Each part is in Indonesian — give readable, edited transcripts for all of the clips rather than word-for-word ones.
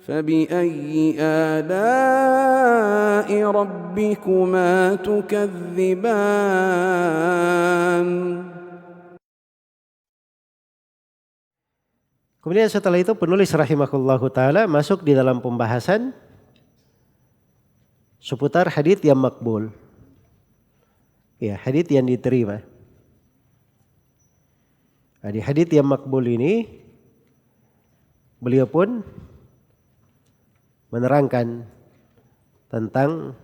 فبأي آلاء ربكما تكذبان. Kemudian setelah itu penulis rahimahullahu ta'ala masuk di dalam pembahasan seputar hadits yang makbul. Ya, hadits yang diterima. Nah, di hadits yang makbul ini beliau pun menerangkan tentang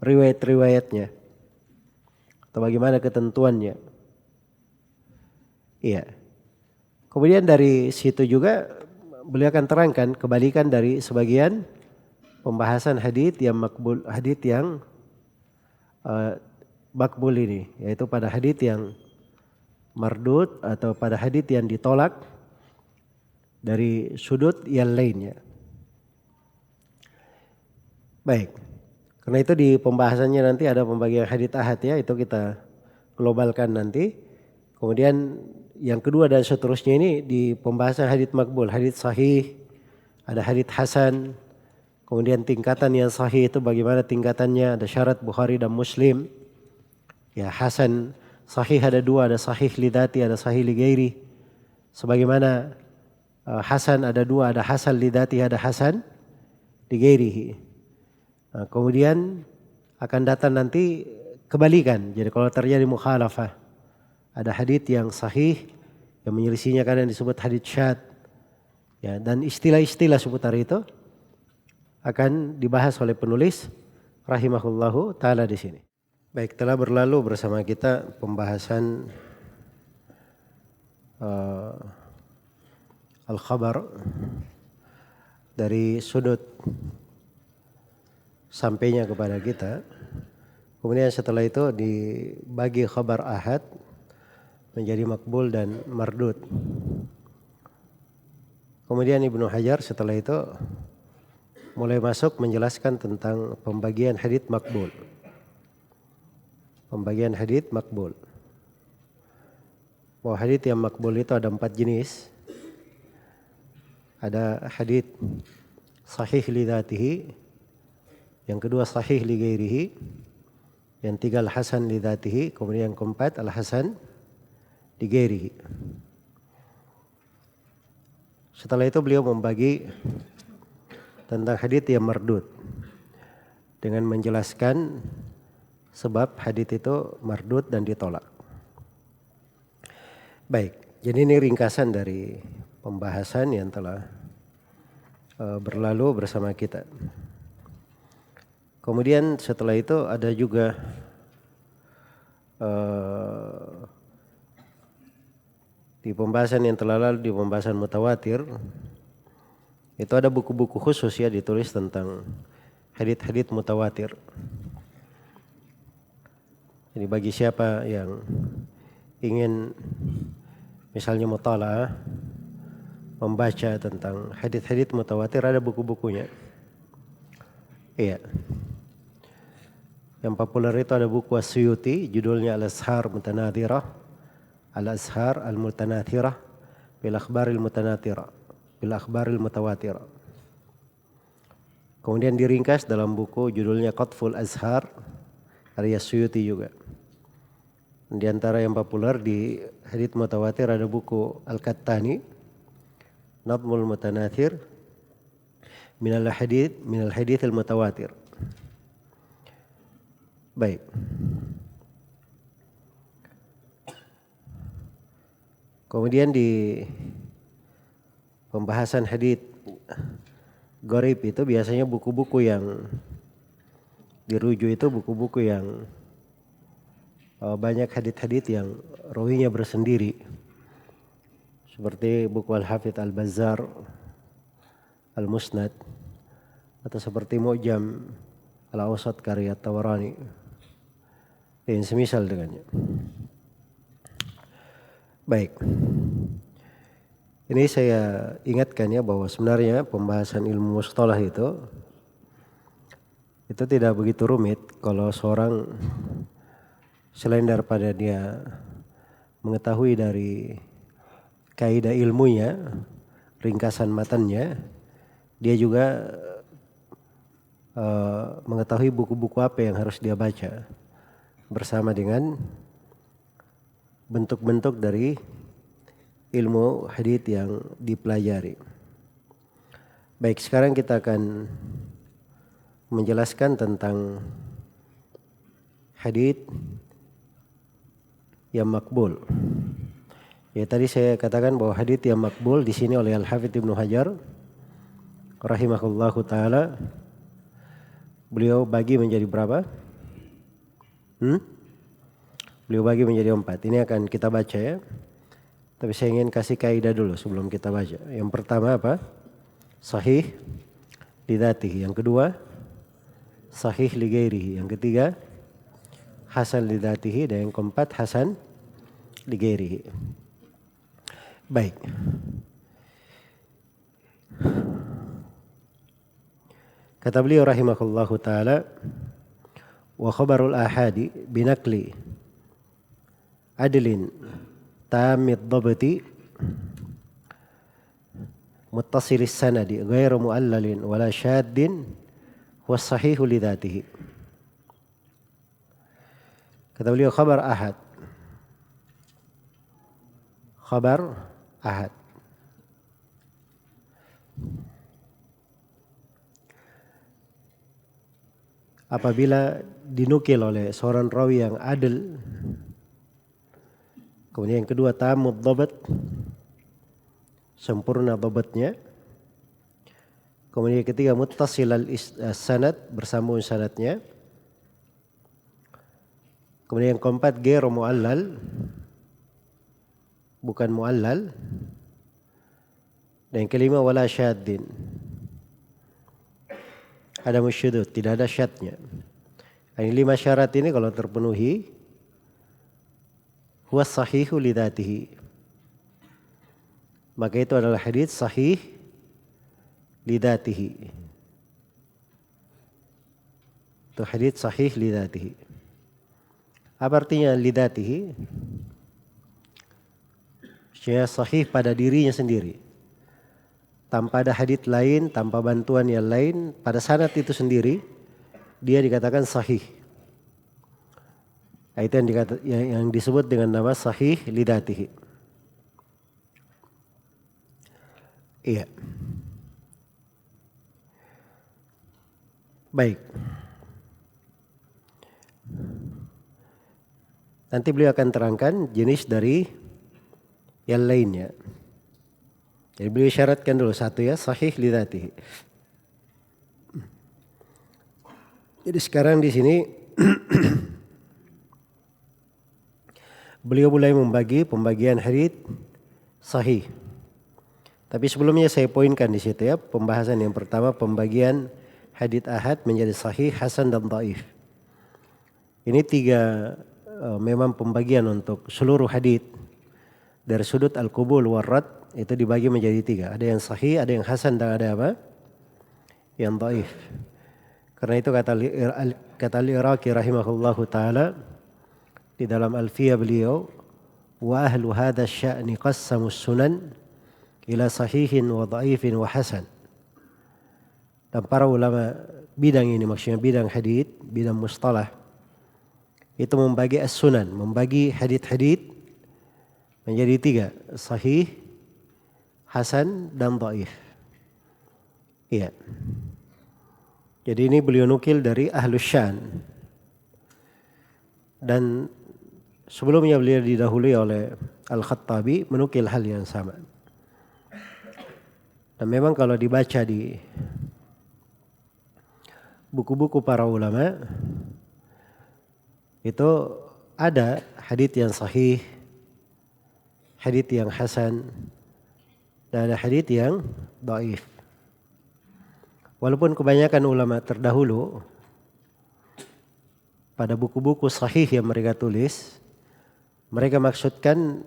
riwayat-riwayatnya atau bagaimana ketentuannya. Iya. Kemudian dari situ juga beliau akan terangkan kebalikan dari sebagian pembahasan hadits yang makbul, hadits yang makbul ini, yaitu pada hadits yang mardud atau pada hadits yang ditolak dari sudut yang lainnya. Baik. Karena itu di pembahasannya nanti ada pembagian hadits ahad ya, itu kita globalkan nanti. Kemudian yang kedua dan seterusnya ini di pembahasan hadits makbul, hadits sahih, ada hadits hasan. Kemudian tingkatan yang sahih itu bagaimana tingkatannya, ada syarat Bukhari dan Muslim. Ya, hasan sahih ada dua, ada sahih lidati, ada sahih ligairi. Sebagaimana hasan ada dua, ada hasan lidati, ada hasan ligairihi. Nah, kemudian akan datang nanti kebalikan. Jadi kalau terjadi mukhalafah, ada hadits yang sahih yang menyelisihinya kadang disebut hadits syadz. Ya, dan istilah-istilah seputar itu akan dibahas oleh penulis rahimahullahu taala di sini. Baik, telah berlalu bersama kita pembahasan al-khabar dari sudut sampainya kepada kita. Kemudian setelah itu dibagi khabar ahad menjadi makbul dan mardud. Kemudian Ibnu Hajar setelah itu mulai masuk menjelaskan tentang pembagian hadits makbul. Pembagian hadits makbul. Bahwa hadits yang makbul itu ada 4 jenis. Ada hadits sahih li dzatihi, yang kedua sahih li ghairihi, yang tiga al-hasan li dzatihi, kemudian yang keempat al-hasan li ghairihi. Setelah itu beliau membagi tentang hadits yang mardud dengan menjelaskan sebab hadits itu mardud dan ditolak. Baik, jadi ini ringkasan dari pembahasan yang telah berlalu bersama kita. Kemudian setelah itu ada juga di pembahasan yang telah lalu, di pembahasan mutawatir, itu ada buku-buku khusus ya ditulis tentang hadits-hadits mutawatir. Jadi bagi siapa yang ingin misalnya mutalaah, membaca tentang hadits-hadits mutawatir, ada buku-bukunya. Iya. Yang populer itu ada buku As-Suyuti, judulnya Al-Azhar Mutanadhirah, Al-Azhar Al-Mutanathirah bil Akhbaril Mutanathirah, bil Akhbaril Mutawatirah. Kemudian diringkas dalam buku judulnya Qatful Azhar, karya Suyuti juga. Di antara yang populer di hadits mutawatir ada buku Al-Kattani, Nadmul Mutanathir minal hadits al-mutawatir. Baik. Kemudian di pembahasan hadits gharib itu biasanya buku-buku yang dirujuk itu buku-buku yang banyak hadits-hadits yang rawinya bersendiri. Seperti buku Al-Hafidz Al-Bazzar Al-Musnad, atau seperti Mu'jam Al-Awsat karya Tawarani dan semisal dengannya. Baik, ini saya ingatkan ya bahwa sebenarnya pembahasan ilmu mustalah itu tidak begitu rumit kalau seorang selain daripada dia mengetahui dari kaidah ilmunya, ringkasan matanya, dia juga mengetahui buku-buku apa yang harus dia baca bersama dengan bentuk-bentuk dari ilmu hadits yang dipelajari. Baik, sekarang kita akan menjelaskan tentang hadits yang makbul. Ya, tadi saya katakan bahwa hadits yang makbul di sini oleh Al-Hafidz Ibnu Hajar rahimahullahu taala, beliau bagi menjadi berapa? Beliau bagi menjadi 4. Ini akan kita baca ya. Tapi saya ingin kasih kaidah dulu sebelum kita baca. Yang pertama apa? Sahih lidzatihi. Yang kedua, sahih li ghairihi. Yang ketiga, hasan lidzatihi. Dan yang keempat, hasan li ghairihi. Baik. Kata beliau rahimahullahu taala, wa khabarul ahadi binakli adlin tamid dhabti muttasilis sanadi ghairu muallalin wala syaddin huwa sahihu lidzatihi. Kata beliau khabar ahad. Khabar ahad. Apabila dinukil oleh seorang rawi yang adil, kemudian yang kedua tamud dhabt, sempurna dhabatnya, kemudian yang ketiga muttasil al-sanad, bersambung sanadnya, kemudian yang keempat ghairu muallal, bukan muallal, dan yang kelima wala syaddin, ada musyudud, tidak ada syadnya. Ini 5 syarat ini kalau terpenuhi, huwa sahihu lidzatihi, maka itu adalah hadits sahih lidzatihi. Itu hadits sahih lidzatihi. Apa artinya lidzatihi? Maksudnya sahih pada dirinya sendiri, tanpa ada hadits lain, tanpa bantuan yang lain, pada sanad itu sendiri dia dikatakan sahih. Nah, itu yang disebut dengan nama sahih lidzatihi. Iya. Baik. Nanti beliau akan terangkan jenis dari yang lainnya. Jadi beliau syaratkan dulu satu ya, sahih lidzatihi. Jadi sekarang di sini beliau mulai membagi pembagian hadits sahih. Tapi sebelumnya saya poinkan di situ ya, pembahasan yang pertama pembagian hadits ahad menjadi sahih, hasan dan dhaif. Ini 3 memang pembagian untuk seluruh hadits dari sudut al-qubul war-rad, itu dibagi menjadi 3. Ada yang sahih, ada yang hasan, dan ada apa? Yang dhaif. Karena itu kata al-Iraqi rahimahullahu taala di dalam Alfiyah beliau, wa ahlu hadha sya'ni qassamus sunan ila sahihin wa dhaifin wa hasan. Dan para ulama bidang ini, maksudnya bidang hadits, bidang mustalah, itu membagi as-sunan, membagi hadits-hadits menjadi 3, sahih, hasan, dan dhaif. Iya. Jadi ini beliau nukil dari Ahlus Syan. Dan sebelumnya beliau didahului oleh Al-Khattabi menukil hal yang sama. Dan memang kalau dibaca di buku-buku para ulama, itu ada hadits yang sahih, hadits yang hasan, dan ada hadits yang dhaif. Walaupun kebanyakan ulama terdahulu pada buku-buku sahih yang mereka tulis, mereka maksudkan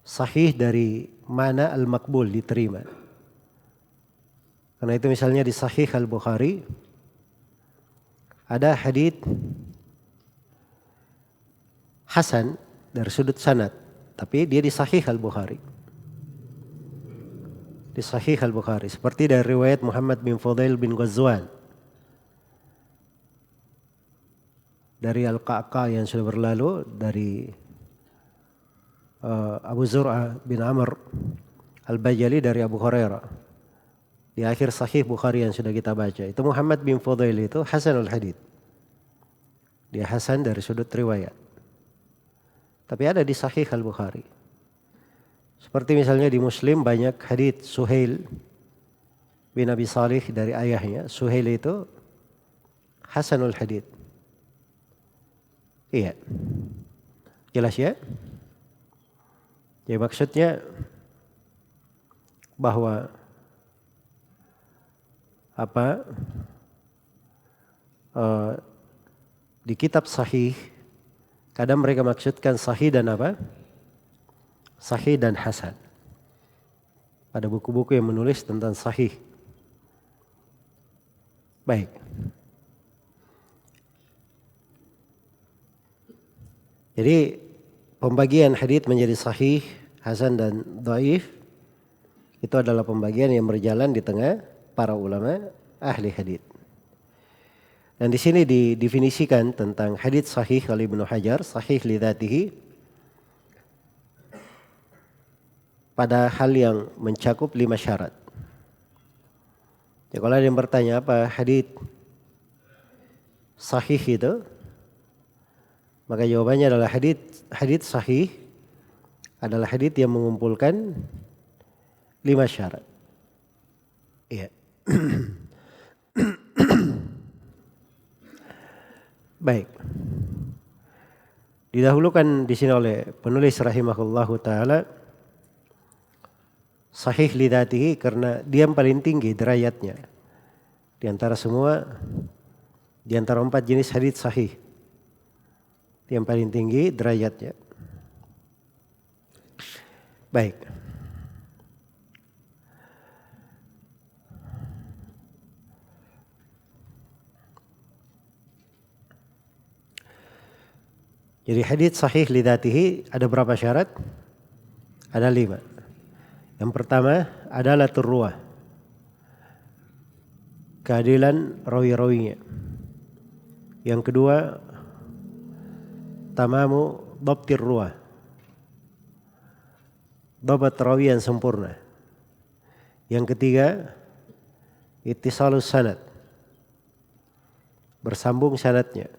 sahih dari mana al-makbul, diterima. Karena itu misalnya di Sahih Al-Bukhari ada hadits hasan dari sudut sanad, tapi dia di Sahih Al-Bukhari. Di Sahih Al-Bukhari, seperti dari riwayat Muhammad bin Fudail bin Ghazwan dari Al-Qa'qa yang sudah berlalu, dari Abu Zur'ah bin Amr Al-Bajali dari Abu Hurairah di akhir Sahih Bukhari yang sudah kita baca. Itu Muhammad bin Fudail itu hasanul hadits, dia hasan dari sudut riwayat, tapi ada di Sahih Al-Bukhari. Seperti misalnya di Muslim banyak hadits Suhail bin Abi Salih dari ayahnya. Suhail itu hasanul hadits. Iya. Jelas ya? Ya maksudnya bahwa di kitab sahih kadang mereka maksudkan sahih dan apa? Sahih dan hasan. Ada buku-buku yang menulis tentang sahih. Baik. Jadi pembagian hadits menjadi sahih, hasan dan dhaif itu adalah pembagian yang berjalan di tengah para ulama ahli hadits. Dan di sini didefinisikan tentang hadits sahih oleh Ibnu Hajar, sahih li dzatihi, pada hal yang mencakup 5 syarat. Ya, kalau ada yang bertanya apa hadits sahih itu, maka jawabannya adalah hadits sahih adalah hadits yang mengumpulkan 5 syarat. Iya. Baik. Didahulukan di sini oleh penulis rahimahullahu taala sahih li dzatihi karena dia yang paling tinggi derajatnya di antara 4 jenis hadits sahih. Dia yang paling tinggi derajatnya. Baik. Jadi hadits sahih li dzatihi ada berapa syarat? Ada 5. Yang pertama adalah turruah, keadilan rawi-rawinya. Yang kedua tamamu dhabtir ruwah, dhabat rawi yang sempurna. Yang ketiga ittisalus sanad, bersambung sanadnya.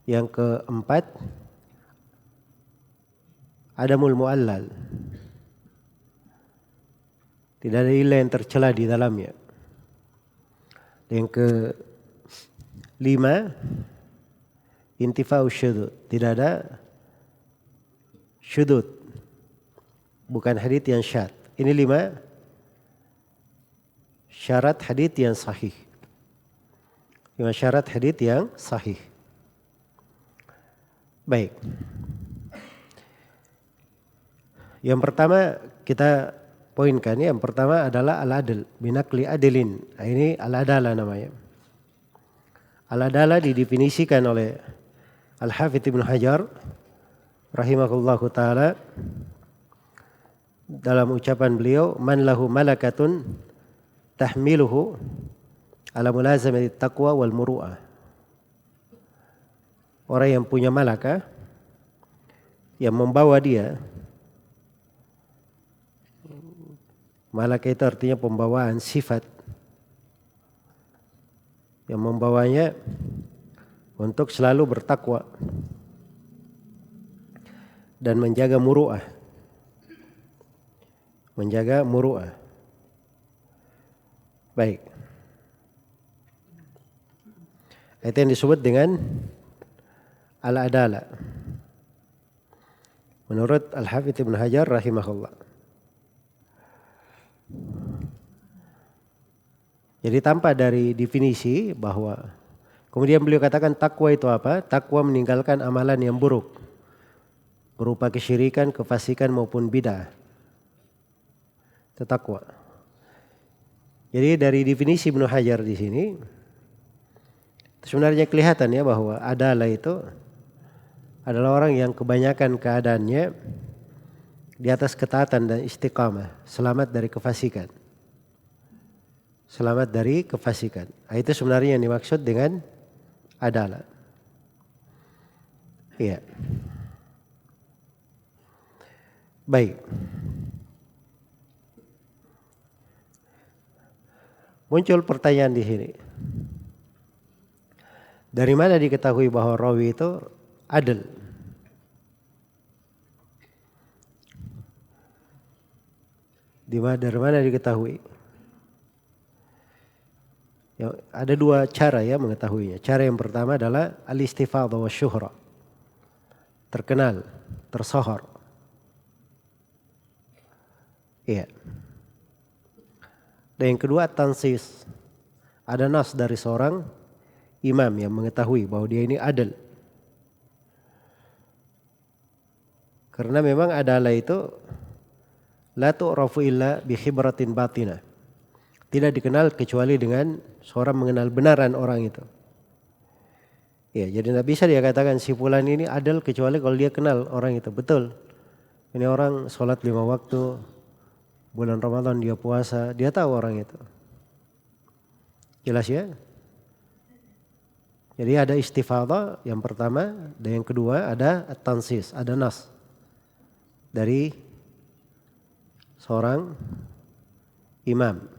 Yang keempat adamul mu'allal, tidak ada ilah yang tercela di dalamnya. Yang kelima intifa'u syudud, tidak ada syudud, bukan hadits yang syadz. Ini 5 syarat hadits yang sahih. 5 syarat hadits yang sahih. Baik. Yang pertama kita poinkan, yang pertama adalah al-adl binaqli adlin. Ini al-adalah namanya. Al-adalah didefinisikan oleh Al-Hafidz Ibnu Hajar rahimahullahu taala dalam ucapan beliau, man lahu malakatun tahmiluhu ala mulazamati taqwa wal muru'ah. Orang yang punya malakah yang membawa dia, malakah itu artinya pembawaan sifat yang membawanya untuk selalu bertakwa dan menjaga muru'ah. Menjaga muru'ah. Baik. Itu yang disebut dengan al-adalah menurut Al-Hafidz Ibnu Hajar rahimahullah. Jadi tanpa dari definisi bahwa kemudian beliau katakan takwa itu apa? Takwa meninggalkan amalan yang buruk berupa kesyirikan, kefasikan maupun bidah. Itu takwa. Jadi dari definisi Ibnu Hajar di sini sebenarnya kelihatan ya bahwa adalah itu adalah orang yang kebanyakan keadaannya di atas ketaatan dan istiqamah, selamat dari kefasikan. Selamat dari kefasikan. Itu sebenarnya yang dimaksud dengan adalah. Iya. Baik. Muncul pertanyaan di sini. Dari mana diketahui bahwa rawi itu adil? Dari mana diketahui? Ya, ada dua cara ya mengetahuinya. Cara yang pertama adalah al-istifadhah wa syuhra. Terkenal, tersohor. Iya. Dan yang kedua tansis. Ada nas dari seorang imam yang mengetahui bahwa dia ini adil. Karena memang adalah itu la tu'rafu illa bi khibratin batinah. Tidak dikenal kecuali dengan seorang mengenal benaran orang itu. Ya, jadi tidak bisa dia katakan si fulan ini adil kecuali kalau dia kenal orang itu. Betul. Ini orang sholat 5 waktu, bulan Ramadan dia puasa, dia tahu orang itu. Jelas ya? Jadi ada istifadhah yang pertama, dan yang kedua ada tansis, ada nas dari seorang imam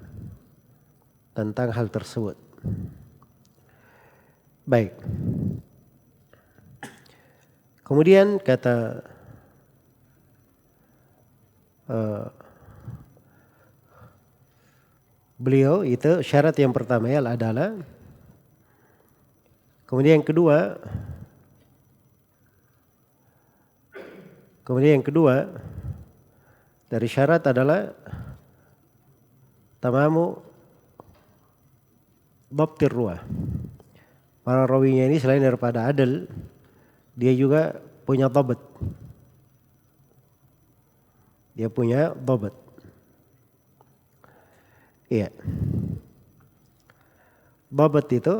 tentang hal tersebut. Baik. Kemudian kata beliau itu syarat yang pertama ya adalah. Kemudian yang kedua dari syarat adalah tamamu dhabtir ruwah. Para rawinya ini selain daripada adil, dia juga punya dhabt. Dia punya dhabt. Iya. Dhabt itu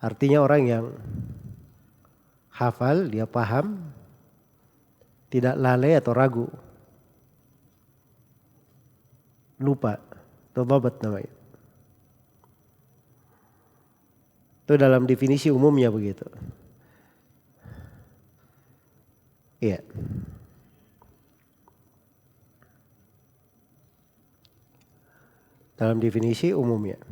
artinya orang yang hafal, dia paham, tidak lalai atau ragu. Lupa, itu dhabt namanya. Itu dalam definisi umumnya begitu. Iya. Dalam definisi umumnya.